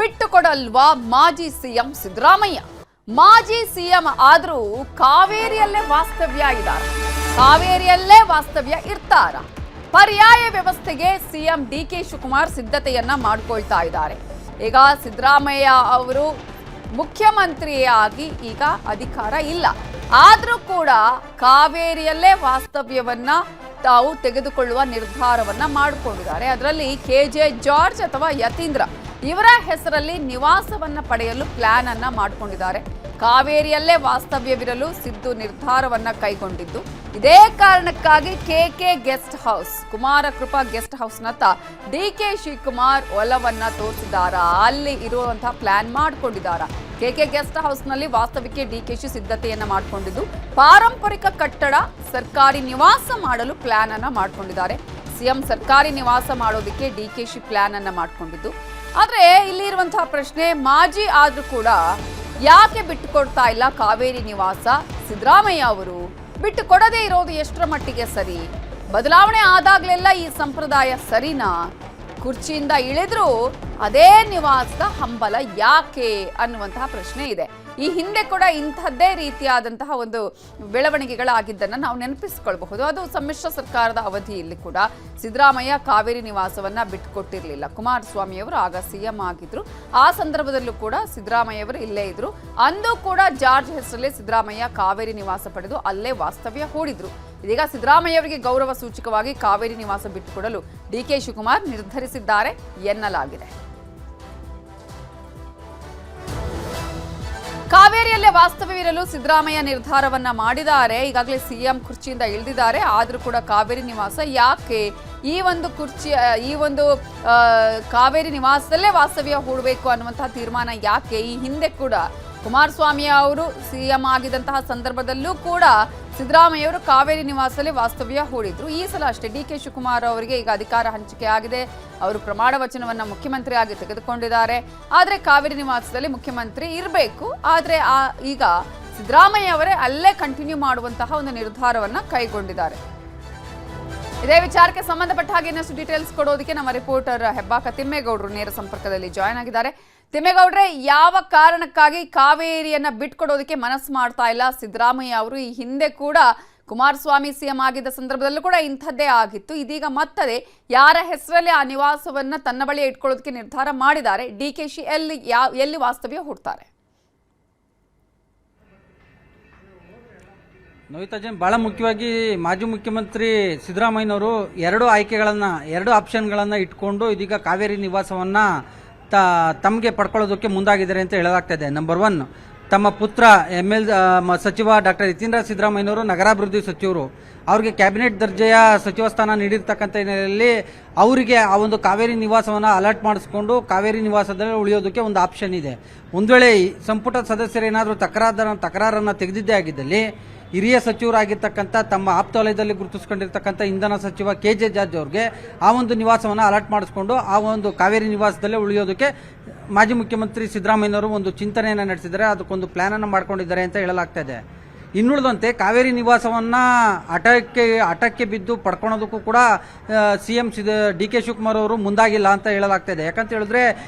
ಬಿಟ್ಟುಕೊಡಲ್ವಾ ಮಾಜಿ ಸಿಎಂ ಸಿದ್ದರಾಮಯ್ಯ? ಮಾಜಿ ಸಿಎಂ ಆದ್ರೂ ಕಾವೇರಿಯಲ್ಲೇ ವಾಸ್ತವ್ಯ ಇದ್ದಾರೆ. ಕಾವೇರಿಯಲ್ಲೇ ವಾಸ್ತವ್ಯ ಇರ್ತಾರ. ಪರ್ಯಾಯ ವ್ಯವಸ್ಥೆಗೆ ಸಿಎಂ ಡಿಕೆ ಶಿವಕುಮಾರ್ ಸಿದ್ಧತೆಯನ್ನ ಮಾಡಿಕೊಳ್ತಾ ಇದ್ದಾರೆ. ಈಗ ಸಿದ್ದರಾಮಯ್ಯ ಅವರು ಮುಖ್ಯಮಂತ್ರಿಯಾಗಿ ಈಗ ಅಧಿಕಾರ ಇಲ್ಲ, ಆದ್ರೂ ಕೂಡ ಕಾವೇರಿಯಲ್ಲೇ ವಾಸ್ತವ್ಯವನ್ನ ತಾವು ತೆಗೆದುಕೊಳ್ಳುವ ನಿರ್ಧಾರವನ್ನ ಮಾಡಿಕೊಂಡಿದ್ದಾರೆ. ಅದರಲ್ಲಿ ಕೆಜೆ ಜಾರ್ಜ್ ಅಥವಾ ಯತೀಂದ್ರ ಇವರ ಹೆಸರಲ್ಲಿ ನಿವಾಸವನ್ನ ಪಡೆಯಲು ಪ್ಲಾನ್ ಅನ್ನ ಮಾಡಿಕೊಂಡಿದ್ದಾರೆ. ಕಾವೇರಿಯಲ್ಲೇ ವಾಸ್ತವ್ಯವಿರಲು ಸಿದ್ದು ನಿರ್ಧಾರವನ್ನ ಕೈಗೊಂಡಿದ್ದು, ಇದೇ ಕಾರಣಕ್ಕಾಗಿ K K guest house, Kumara Krupa guest ಹೌಸ್ನತ್ತ DK Shivakumar ಒಲವನ್ನ ತೋರಿಸಿದಾರ, ಅಲ್ಲಿ ಇರುವಂತಹ ಪ್ಲಾನ್ ಮಾಡಿಕೊಂಡಿದ್ದಾರೆ. ಕೆಕೆ ಗೆಸ್ಟ್ ಹೌಸ್ನಲ್ಲಿ ವಾಸ್ತವ್ಯಕ್ಕೆ ಡಿಕೆಶಿ ಸಿದ್ಧತೆಯನ್ನ ಮಾಡಿಕೊಂಡಿದ್ದು, ಪಾರಂಪರಿಕ ಕಟ್ಟಡ ಸರ್ಕಾರಿ ನಿವಾಸ ಮಾಡಲು ಪ್ಲಾನ್ ಅನ್ನ ಮಾಡಿಕೊಂಡಿದ್ದಾರೆ. ಸಿಎಂ ಸರ್ಕಾರಿ ನಿವಾಸ ಮಾಡೋದಕ್ಕೆ ಡಿಕೆಶಿ ಪ್ಲಾನ್ ಅನ್ನ ಮಾಡಿಕೊಂಡಿದ್ದು, ಆದ್ರೆ ಇಲ್ಲಿ ಇರುವಂತಹ ಪ್ರಶ್ನೆ, ಮಾಜಿ ಆದ್ರೂ ಕೂಡ ಯಾಕೆ ಬಿಟ್ಟುಕೊಡ್ತಾ ಇಲ್ಲ ಕಾವೇರಿ ನಿವಾಸ? ಸಿದ್ದರಾಮಯ್ಯ ಅವರು ಬಿಟ್ಟು ಕೊಡದೇ ಇರೋದು ಎಷ್ಟರ ಮಟ್ಟಿಗೆ ಸರಿ? ಬದಲಾವಣೆ ಆದಾಗ್ಲೆಲ್ಲ ಈ ಸಂಪ್ರದಾಯ ಸರಿನಾ? ಕುರ್ಚಿಯಿಂದ ಇಳಿದ್ರೂ ಅದೇ ನಿವಾಸದ ಹಂಬಲ ಯಾಕೆ ಅನ್ನುವಂತಹ ಪ್ರಶ್ನೆ ಇದೆ. ಈ ಹಿಂದೆ ಕೂಡ ಇಂಥದ್ದೇ ರೀತಿಯಾದಂತಹ ಒಂದು ಬೆಳವಣಿಗೆಗಳಾಗಿದ್ದನ್ನು ನಾವು ನೆನಪಿಸಿಕೊಳ್ಬಹುದು. ಅದು ಸಮ್ಮಿಶ್ರ ಸರ್ಕಾರದ ಅವಧಿಯಲ್ಲಿ ಕೂಡ ಸಿದ್ದರಾಮಯ್ಯ ಕಾವೇರಿ ನಿವಾಸವನ್ನ ಬಿಟ್ಟುಕೊಟ್ಟಿರಲಿಲ್ಲ. ಕುಮಾರಸ್ವಾಮಿ ಅವರು ಆಗ ಸಿಎಂ ಆಗಿದ್ರು. ಆ ಸಂದರ್ಭದಲ್ಲೂ ಕೂಡ ಸಿದ್ದರಾಮಯ್ಯ ಅವರು ಇಲ್ಲೇ ಇದ್ರು. ಅಂದು ಕೂಡ ಜಾರ್ಜ್ ಹೆಸರಲ್ಲೇ ಸಿದ್ದರಾಮಯ್ಯ ಕಾವೇರಿ ನಿವಾಸ ಪಡೆದು ಅಲ್ಲೇ ವಾಸ್ತವ್ಯ ಹೂಡಿದ್ರು. ಇದೀಗ ಸಿದ್ದರಾಮಯ್ಯ ಅವರಿಗೆ ಗೌರವ ಸೂಚಕವಾಗಿ ಕಾವೇರಿ ನಿವಾಸ ಬಿಟ್ಟುಕೊಡಲು ಡಿಕೆ ಶಿವಕುಮಾರ್ ನಿರ್ಧರಿಸಿದ್ದಾರೆ ಎನ್ನಲಾಗಿದೆ. ಕಾವೇರಿಯಲ್ಲೇ ವಾಸ್ತವ್ಯವಿರಲು ಸಿದ್ದರಾಮಯ್ಯ ನಿರ್ಧಾರವನ್ನ ಮಾಡಿದ್ದಾರೆ. ಈಗಾಗಲೇ ಸಿಎಂ ಕುರ್ಚಿಯಿಂದ ಇಳಿದಿದ್ದಾರೆ, ಆದ್ರೂ ಕೂಡ ಕಾವೇರಿ ನಿವಾಸ ಯಾಕೆ? ಈ ಒಂದು ಕಾವೇರಿ ನಿವಾಸದಲ್ಲೇ ವಾಸ್ತವ್ಯ ಹೂಡಬೇಕು ಅನ್ನುವಂತಹ ತೀರ್ಮಾನ ಯಾಕೆ? ಈ ಹಿಂದೆ ಕೂಡ ಕುಮಾರಸ್ವಾಮಿ ಅವರು ಸಿಎಂ ಆಗಿದ್ದಂತಹ ಸಂದರ್ಭದಲ್ಲೂ ಕೂಡ ಸಿದ್ದರಾಮಯ್ಯ ಅವರು ಕಾವೇರಿ ನಿವಾಸದಲ್ಲಿ ವಾಸ್ತವ್ಯ ಹೂಡಿದ್ರು. ಈ ಸಲ ಅಷ್ಟೇ ಡಿಕೆ ಶಿವಕುಮಾರ್ ಅವರಿಗೆ ಈಗ ಅಧಿಕಾರ ಹಂಚಿಕೆ ಆಗಿದೆ. ಅವರು ಪ್ರಮಾಣ ವಚನವನ್ನ ಮುಖ್ಯಮಂತ್ರಿಯಾಗಿ ತೆಗೆದುಕೊಂಡಿದ್ದಾರೆ. ಆದರೆ ಕಾವೇರಿ ನಿವಾಸದಲ್ಲಿ ಮುಖ್ಯಮಂತ್ರಿ ಇರಬೇಕು. ಆದರೆ ಈಗ ಸಿದ್ದರಾಮಯ್ಯ ಅವರೇ ಅಲ್ಲೇ ಕಂಟಿನ್ಯೂ ಮಾಡುವಂತಹ ಒಂದು ನಿರ್ಧಾರವನ್ನ ಕೈಗೊಂಡಿದ್ದಾರೆ. ಇದೇ ವಿಚಾರಕ್ಕೆ ಸಂಬಂಧಪಟ್ಟ ಹಾಗೆ ಇನ್ನಷ್ಟು ಡೀಟೇಲ್ಸ್ ಕೊಡೋದಕ್ಕೆ ನಮ್ಮ ರಿಪೋರ್ಟರ್ ಹೆಬ್ಬಾಕ ತಿಮ್ಮೇಗೌಡರು ನೇರ ಸಂಪರ್ಕದಲ್ಲಿ ಜಾಯ್ನ್ ಆಗಿದ್ದಾರೆ. ತಿಮ್ಮೇಗೌಡ್ರೆ, ಯಾವ ಕಾರಣಕ್ಕಾಗಿ ಕಾವೇರಿಯನ್ನ ಬಿಟ್ಕೊಡೋದಕ್ಕೆ ಮನಸ್ಸು ಮಾಡ್ತಾ ಇಲ್ಲ ಸಿದ್ದರಾಮಯ್ಯ ಅವರು? ಈ ಹಿಂದೆ ಕೂಡ ಕುಮಾರಸ್ವಾಮಿ ಸಿಎಂ ಆಗಿದ್ದ ಸಂದರ್ಭದಲ್ಲೂ ಕೂಡ ಇಂಥದ್ದೇ ಆಗಿತ್ತು. ಇದೀಗ ಮತ್ತದೆ ಯಾರ ಹೆಸರಲ್ಲಿ ಆ ನಿವಾಸವನ್ನ ತನ್ನ ಬಳಿ ಇಟ್ಕೊಳ್ಳೋದಕ್ಕೆ ನಿರ್ಧಾರ ಮಾಡಿದ್ದಾರೆ? ಡಿಕೆಶಿ ಎಲ್ಲಿ ವಾಸ್ತವ್ಯ ಹೂಡ್ತಾರೆ? ನವಿತಾಜನ್, ಬಹಳ ಮುಖ್ಯವಾಗಿ ಮಾಜಿ ಮುಖ್ಯಮಂತ್ರಿ ಸಿದ್ದರಾಮಯ್ಯನವರು ಎರಡು ಆಪ್ಷನ್ಗಳನ್ನು ಇಟ್ಕೊಂಡು ಇದೀಗ ಕಾವೇರಿ ನಿವಾಸವನ್ನ ತಮಗೆ ಪಡ್ಕೊಳ್ಳೋದಕ್ಕೆ ಮುಂದಾಗಿದ್ದಾರೆ ಅಂತ ಹೇಳಲಾಗ್ತದೆ. ನಂಬರ್ 1, ತಮ್ಮ ಪುತ್ರ ಸಚಿವ ಡಾಕ್ಟರ್ ಯತೀಂದ್ರ ಸಿದ್ದರಾಮಯ್ಯನವರು ನಗರಾಭಿವೃದ್ಧಿ ಸಚಿವರು, ಅವ್ರಿಗೆ ಕ್ಯಾಬಿನೆಟ್ ದರ್ಜೆಯ ಸಚಿವ ಸ್ಥಾನ ನೀಡಿರ್ತಕ್ಕಂಥ ಹಿನ್ನೆಲೆಯಲ್ಲಿ ಅವರಿಗೆ ಆ ಒಂದು ಕಾವೇರಿ ನಿವಾಸವನ್ನು ಅಲರ್ಟ್ ಮಾಡಿಸ್ಕೊಂಡು ಕಾವೇರಿ ನಿವಾಸದಲ್ಲಿ ಉಳಿಯೋದಕ್ಕೆ ಒಂದು ಆಪ್ಷನ್ ಇದೆ. ಒಂದು ವೇಳೆ ಸಂಪುಟ ಸದಸ್ಯರೇನಾದರೂ ತಕರಾರನ್ನು ತೆಗೆದಿದ್ದೇ ಆಗಿದ್ದಲ್ಲಿ ಹಿರಿಯ ಸಚಿವರಾಗಿರ್ತಕ್ಕಂಥ ತಮ್ಮ ಆಪ್ತ ವಲಯದಲ್ಲಿ ಗುರುತಿಸಿಕೊಂಡಿರ್ತಕ್ಕಂಥ ಇಂಧನ ಸಚಿವ ಕೆಜೆ ಜಾರ್ಜ್ ಅವ್ರಿಗೆ ಆ ಒಂದು ನಿವಾಸವನ್ನು ಅಲರ್ಟ್ ಮಾಡಿಸ್ಕೊಂಡು ಆ ಒಂದು ಕಾವೇರಿ ನಿವಾಸದಲ್ಲೇ ಉಳಿಯೋದಕ್ಕೆ ಮಾಜಿ ಮುಖ್ಯಮಂತ್ರಿ ಸಿದ್ದರಾಮಯ್ಯನವರು ಒಂದು ಚಿಂತನೆಯನ್ನು ನಡೆಸಿದ್ದಾರೆ. ಅದಕ್ಕೊಂದು ಪ್ಲಾನ್ ಅನ್ನು ಮಾಡ್ಕೊಂಡಿದ್ದಾರೆ ಅಂತ ಹೇಳಲಾಗ್ತಾ ಇದೆ. ಇನ್ನುಳಿದಂತೆ ಕಾವೇರಿ ನಿವಾಸವನ್ನ ಹಠಕ್ಕೆ ಬಿದ್ದು ಪಡ್ಕೊಳ್ಳೋದಕ್ಕೂ ಕೂಡ ಸಿಎಂ ಡಿಕೆ ಶಿವಕುಮಾರ್ ಅವರು ಮುಂದಾಗಿಲ್ಲ ಅಂತ ಹೇಳಲಾಗ್ತಾ ಇದೆ. ಯಾಕಂತ ಹೇಳಿದ್ರೆ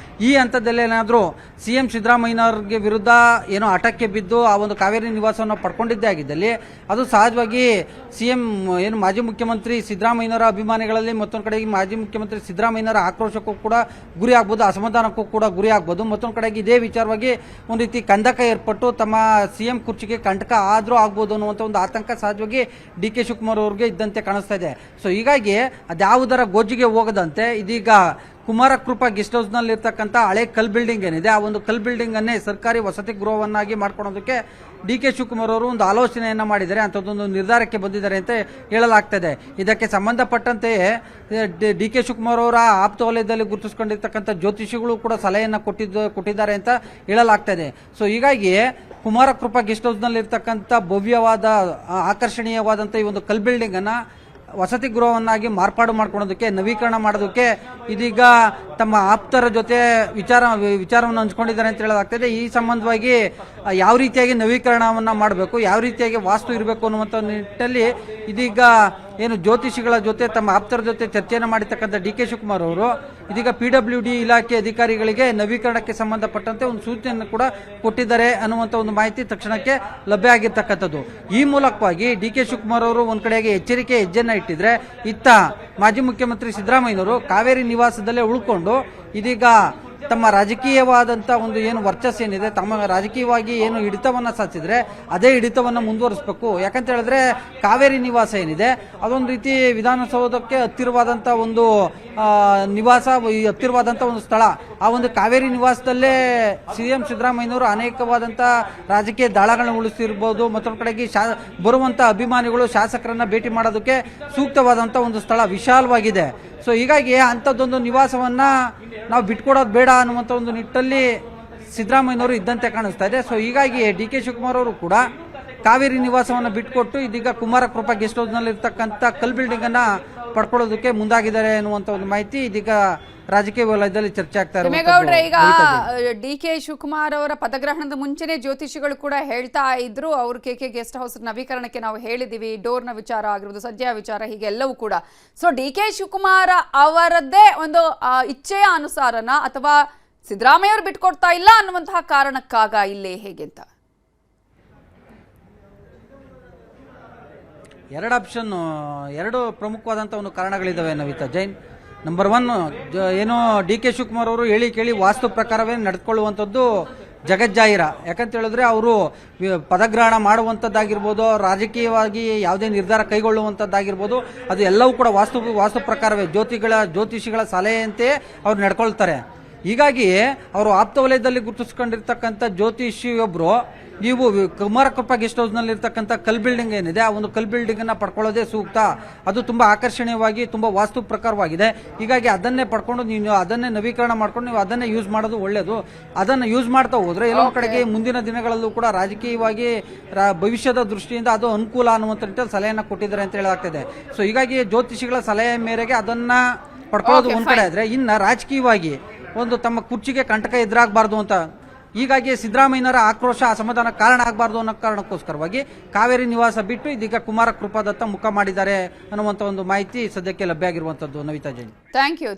ಈ ಹಂತದಲ್ಲೇನಾದರೂ ಸಿಎಂ ಸಿದ್ದರಾಮಯ್ಯನವ್ರಿಗೆ ವಿರುದ್ಧ ಏನೋ ಹಠಕ್ಕೆ ಬಿದ್ದು ಆ ಒಂದು ಕಾವೇರಿ ನಿವಾಸವನ್ನು ಪಡ್ಕೊಂಡಿದ್ದೇ ಆಗಿದ್ದಲ್ಲಿ ಅದು ಸಹಜವಾಗಿ ಸಿಎಂ ಮಾಜಿ ಮುಖ್ಯಮಂತ್ರಿ ಸಿದ್ದರಾಮಯ್ಯನವರ ಅಭಿಮಾನಿಗಳಲ್ಲಿ ಮತ್ತೊಂದು ಕಡೆಗೆ ಮಾಜಿ ಮುಖ್ಯಮಂತ್ರಿ ಸಿದ್ದರಾಮಯ್ಯನವರ ಆಕ್ರೋಶಕ್ಕೂ ಕೂಡ ಗುರಿ ಆಗ್ಬೋದು, ಅಸಮಾಧಾನಕ್ಕೂ ಕೂಡ ಗುರಿ ಆಗ್ಬೋದು. ಮತ್ತೊಂದು ಕಡೆಗೆ ಇದೇ ವಿಚಾರವಾಗಿ ಒಂದು ರೀತಿ ಕಂದಕ ಏರ್ಪಟ್ಟು ತಮ್ಮ ಸಿಎಂ ಕುರ್ಚಿಗೆ ಕಂಟಕ ಆದ್ರೂ ಆಗ್ಬೋದು ಅನ್ನುವಂಥ ಒಂದು ಆತಂಕ ಸಹಜವಾಗಿ ಡಿಕೆ ಶಿವಕುಮಾರ್ ಅವರಿಗೆ ಇದ್ದಂತೆ ಕಾಣಿಸ್ತಾ ಇದೆ. ಸೊ ಹೀಗಾಗಿ ಅದ್ಯಾವುದರ ಗೋಜಿಗೆ ಹೋಗದಂತೆ ಇದೀಗ ಕುಮಾರ ಕೃಪಾ ಗೆಸ್ಟ್ ಹೌಸ್ ನಲ್ಲಿ ಇರ್ತಕ್ಕಂಥ ಹಳೆ ಕಲ್ ಬಿಲ್ಡಿಂಗ್ ಏನಿದೆ, ಆ ಒಂದು ಕಲ್ ಬಿಲ್ಡಿಂಗ್ ಅನ್ನೇ ಸರ್ಕಾರಿ ವಸತಿ ಗೃಹವನ್ನಾಗಿ ಮಾಡ್ಕೊಳ್ಳೋದಕ್ಕೆ ಡಿಕೆ ಶಿವಕುಮಾರ್ ಅವರು ಒಂದು ಆಲೋಚನೆಯನ್ನ ಮಾಡಿದ್ದಾರೆ, ಅಂಥದ್ದೊಂದು ನಿರ್ಧಾರಕ್ಕೆ ಬಂದಿದ್ದಾರೆ ಅಂತ ಹೇಳಲಾಗ್ತದೆ. ಇದಕ್ಕೆ ಸಂಬಂಧಪಟ್ಟಂತೆಯೇ ಡಿಕೆ ಶಿವಕುಮಾರ್ ಅವರ ಆಪ್ತ ವಲಯದಲ್ಲಿ ಗುರುತಿಸಿಕೊಂಡಿರ್ತಕ್ಕಂಥ ಜ್ಯೋತಿಷಿಗಳು ಕೂಡ ಸಲಹೆಯನ್ನು ಕೊಟ್ಟಿದ್ದಾರೆ ಅಂತ ಹೇಳಲಾಗ್ತದೆ. ಸೊ ಹೀಗಾಗಿ ಕುಮಾರ ಕೃಪಾ ಗೆಸ್ಟ್ ಹೌಸ್ ನಲ್ಲಿ ಇರ್ತಕ್ಕಂಥ ಭವ್ಯವಾದ ಆಕರ್ಷಣೀಯವಾದಂಥ ಈ ಒಂದು ಕಲ್ ಬಿಲ್ಡಿಂಗ್ ಅನ್ನ ವಸತಿ ಗೃಹವನ್ನಾಗಿ ಮಾರ್ಪಾಡು ಮಾಡ್ಕೊಳ್ಳೋದಕ್ಕೆ, ನವೀಕರಣ ಮಾಡೋದಕ್ಕೆ ಇದೀಗ ತಮ್ಮ ಆಪ್ತರ ಜೊತೆ ವಿಚಾರವನ್ನು ಹಂಚ್ಕೊಂಡಿದ್ದಾರೆ ಅಂತ ಹೇಳಲಾಗ್ತದೆ. ಈ ಸಂಬಂಧವಾಗಿ ಯಾವ ರೀತಿಯಾಗಿ ನವೀಕರಣವನ್ನ ಮಾಡಬೇಕು, ಯಾವ ರೀತಿಯಾಗಿ ವಾಸ್ತು ಇರಬೇಕು ಅನ್ನುವಂಥ ನಿಟ್ಟಲ್ಲಿ ಇದೀಗ ಏನು ಜ್ಯೋತಿಷಿಗಳ ಜೊತೆ ತಮ್ಮ ಆಪ್ತರ ಜೊತೆ ಚರ್ಚೆಯನ್ನು ಮಾಡಿರ್ತಕ್ಕಂಥ ಡಿ ಕೆ ಶಿವಕುಮಾರ್ ಅವರು ಇದೀಗ PWD ಇಲಾಖೆ ಅಧಿಕಾರಿಗಳಿಗೆ ನವೀಕರಣಕ್ಕೆ ಸಂಬಂಧಪಟ್ಟಂತೆ ಒಂದು ಸೂಚನೆಯನ್ನು ಕೂಡ ಕೊಟ್ಟಿದ್ದಾರೆ ಅನ್ನುವಂಥ ಒಂದು ಮಾಹಿತಿ ತಕ್ಷಣಕ್ಕೆ ಲಭ್ಯ ಆಗಿರ್ತಕ್ಕಂಥದ್ದು. ಈ ಮೂಲಕವಾಗಿ ಡಿ ಕೆ ಶಿವಕುಮಾರ್ ಅವರು ಒಂದ್ ಕಡೆಗೆ ಎಚ್ಚರಿಕೆ ಹೆಜ್ಜೆಯನ್ನ ಇಟ್ಟಿದ್ರೆ, ಇತ್ತ ಮಾಜಿ ಮುಖ್ಯಮಂತ್ರಿ ಸಿದ್ದರಾಮಯ್ಯನವರು ಕಾವೇರಿ ನಿವಾಸದಲ್ಲೇ ಉಳ್ಕೊಂಡು ಇದೀಗ ತಮ್ಮ ರಾಜಕೀಯವಾದಂಥ ಒಂದು ಏನು ವರ್ಚಸ್ಸೇನಿದೆ, ತಮ್ಮ ರಾಜಕೀಯವಾಗಿ ಏನು ಹಿಡಿತವನ್ನು ಸಾಧಿಸಿದ್ರೆ ಅದೇ ಹಿಡಿತವನ್ನು ಮುಂದುವರಿಸಬೇಕು. ಯಾಕಂತ ಹೇಳಿದ್ರೆ ಕಾವೇರಿ ನಿವಾಸ ಏನಿದೆ ಅದೊಂದು ರೀತಿ ವಿಧಾನಸೌಧಕ್ಕೆ ಹತ್ತಿರವಾದಂಥ ಒಂದು ನಿವಾಸ, ಹತ್ತಿರವಾದಂಥ ಒಂದು ಸ್ಥಳ. ಆ ಒಂದು ಕಾವೇರಿ ನಿವಾಸದಲ್ಲೇ CM ಸಿದ್ದರಾಮಯ್ಯನವರು ಅನೇಕವಾದಂಥ ರಾಜಕೀಯ ದಾಳಗಳನ್ನ ಉಳಿಸಿರ್ಬೋದು. ಮತ್ತೊಂದು ಕಡೆಗೆ ಬರುವಂಥ ಅಭಿಮಾನಿಗಳು ಶಾಸಕರನ್ನ ಭೇಟಿ ಮಾಡೋದಕ್ಕೆ ಸೂಕ್ತವಾದಂಥ ಒಂದು ಸ್ಥಳ, ವಿಶಾಲವಾಗಿದೆ. ಸೊ ಹೀಗಾಗಿ ಅಂಥದ್ದೊಂದು ನಿವಾಸವನ್ನ ನಾವು ಬಿಟ್ಕೊಡೋದು ಬೇಡ ಅನ್ನುವಂಥ ಒಂದು ನಿಟ್ಟಲ್ಲಿ ಸಿದ್ದರಾಮಯ್ಯನವರು ಇದ್ದಂತೆ ಕಾಣಿಸ್ತಾ ಇದೆ. ಸೊ ಹೀಗಾಗಿ ಡಿ ಕೆ ಶಿವಕುಮಾರ್ ಅವರು ಕೂಡ ಕಾವೇರಿ ನಿವಾಸವನ್ನು ಬಿಟ್ಕೊಟ್ಟು ಇದೀಗ ಕುಮಾರಕೃಪಾ ಗೆಸ್ಟ್ ಹೌಸ್ನಲ್ಲಿ ಇರ್ತಕ್ಕಂಥ ಕಲ್ ಬಿಲ್ಡಿಂಗ್ ಅನ್ನ ಪಡ್ಕೊಳ್ಳೋದಕ್ಕೆ ಮುಂದಾಗಿದ್ದಾರೆ ಅನ್ನುವಂಥ ಒಂದು ಮಾಹಿತಿ ಇದೀಗ ರಾಜಕೀಯ ವಲಯದಲ್ಲಿ ಚರ್ಚೆ ಆಗ್ತಾ ಇದೆ. ತಿಮ್ಮೇಗೌಡ್ರೆ, ಈಗ ಡಿ ಕೆ ಶಿವಕುಮಾರ್ ಅವರ ಪದಗ್ರಹಣದ ಮುಂಚೆನೆ ಜ್ಯೋತಿಷಿಗಳು ಕೂಡ ಹೇಳ್ತಾ ಇದ್ರು, ಅವ್ರ KK ಗೆಸ್ಟ್ ಹೌಸ್ ನವೀಕರಣಕ್ಕೆ ನಾವು ಹೇಳಿದೀವಿ, ಡೋರ್ನ ವಿಚಾರ ಆಗಿರ್ಬೋದು, ಸಜ್ಜೆಯ ವಿಚಾರ, ಹೀಗೆಲ್ಲವೂ ಕೂಡ. ಸೊ ಡಿ ಕೆ ಶಿವಕುಮಾರ್ ಅವರದ್ದೇ ಒಂದು ಇಚ್ಛೆಯ ಅನುಸಾರನ ಅಥವಾ ಸಿದ್ದರಾಮಯ್ಯ ಅವರು ಬಿಟ್ಕೊಡ್ತಾ ಇಲ್ಲ ಅನ್ನುವಂತಹ ಕಾರಣಕ್ಕಾಗ ಇಲ್ಲೇ ಹೇಗೆ ಅಂತ? ಎರಡು ಪ್ರಮುಖವಾದಂಥ ಒಂದು ಕಾರಣಗಳಿದ್ದಾವೆ ನವಿತಾ ಜೈನ್. ನಂಬರ್ 1, ಏನು ಡಿ ಕೆ ಶಿವಕುಮಾರ್ ಅವರು ಹೇಳಿ ಕೇಳಿ ವಾಸ್ತು ಪ್ರಕಾರವೇ ನಡೆದುಕೊಳ್ಳುವಂಥದ್ದು ಜಗಜ್ಜಾಹಿರ. ಯಾಕಂತ ಹೇಳಿದ್ರೆ ಅವರು ಪದಗ್ರಹಣ ಮಾಡುವಂಥದ್ದಾಗಿರ್ಬೋದು, ರಾಜಕೀಯವಾಗಿ ಯಾವುದೇ ನಿರ್ಧಾರ ಕೈಗೊಳ್ಳುವಂಥದ್ದಾಗಿರ್ಬೋದು, ಅದು ಎಲ್ಲವೂ ಕೂಡ ವಾಸ್ತು ಪ್ರಕಾರವೇ ಜ್ಯೋತಿಷಿಗಳ ಸಲಹೆಯಂತೆ ಅವ್ರು ನಡ್ಕೊಳ್ತಾರೆ. ಹೀಗಾಗಿ ಅವರು ಆಪ್ತ ವಲಯದಲ್ಲಿ ಗುರುತಿಸ್ಕೊಂಡಿರ್ತಕ್ಕಂಥ ಜ್ಯೋತಿಷಿಯೊಬ್ಬರು ನೀವು ಕುಮಾರಕೃಪಾ ಗೆಸ್ಟ್ ಹೌಸ್ನಲ್ಲಿ ಇರ್ತಕ್ಕಂಥ ಕಲ್ ಬಿಲ್ಡಿಂಗ್ ಏನಿದೆ, ಆ ಒಂದು ಕಲ್ ಬಿಲ್ಡಿಂಗ್ ಅನ್ನ ಪಡ್ಕೊಳ್ಳೋದೇ ಸೂಕ್ತ. ಅದು ತುಂಬಾ ಆಕರ್ಷಣೀಯವಾಗಿ ತುಂಬಾ ವಾಸ್ತು ಪ್ರಕಾರವಾಗಿದೆ. ಹೀಗಾಗಿ ಅದನ್ನೇ ಪಡ್ಕೊಂಡು ನೀವು ಅದನ್ನೇ ನವೀಕರಣ ಮಾಡ್ಕೊಂಡು ನೀವು ಅದನ್ನೇ ಯೂಸ್ ಮಾಡೋದು ಒಳ್ಳೇದು. ಅದನ್ನು ಯೂಸ್ ಮಾಡ್ತಾ ಹೋದ್ರೆ ಎಲ್ಲೋ ಕಡೆಗೆ ಮುಂದಿನ ದಿನಗಳಲ್ಲೂ ಕೂಡ ರಾಜಕೀಯವಾಗಿ ಭವಿಷ್ಯದ ದೃಷ್ಟಿಯಿಂದ ಅದು ಅನುಕೂಲ ಅನ್ನುವಂಥ ನಿಟ್ಟಿನಲ್ಲಿ ಸಲಹೆಯನ್ನ ಕೊಟ್ಟಿದ್ದಾರೆ ಅಂತ ಹೇಳಲಾಗ್ತದೆ. ಸೊ ಹೀಗಾಗಿ ಜ್ಯೋತಿಷಿಗಳ ಸಲಹೆ ಮೇರೆಗೆ ಅದನ್ನ ಪಡ್ಕೊಳ್ಳೋದು ಒಂದ್ ಕಡೆ ಆದ್ರೆ, ಇನ್ನ ರಾಜಕೀಯವಾಗಿ ಒಂದು ತಮ್ಮ ಕುರ್ಚಿಗೆ ಕಂಟಕ ಎದುರಾಗಬಾರ್ದು ಅಂತ, ಹೀಗಾಗಿ ಸಿದ್ದರಾಮಯ್ಯನವರ ಆಕ್ರೋಶ ಅಸಮಾಧಾನ ಕಾರಣ ಆಗಬಾರ್ದು ಅನ್ನೋ ಕಾರಣಕ್ಕೋಸ್ಕರವಾಗಿ ಕಾವೇರಿ ನಿವಾಸ ಬಿಟ್ಟು ಇದೀಗ ಕುಮಾರಕೃಪಾದತ್ತ ಮುಖ ಮಾಡಿದ್ದಾರೆ ಅನ್ನುವಂಥ ಒಂದು ಮಾಹಿತಿ ಸದ್ಯಕ್ಕೆ ಲಭ್ಯ ಆಗಿರುವಂತದ್ದು. Navita Jain, thank you.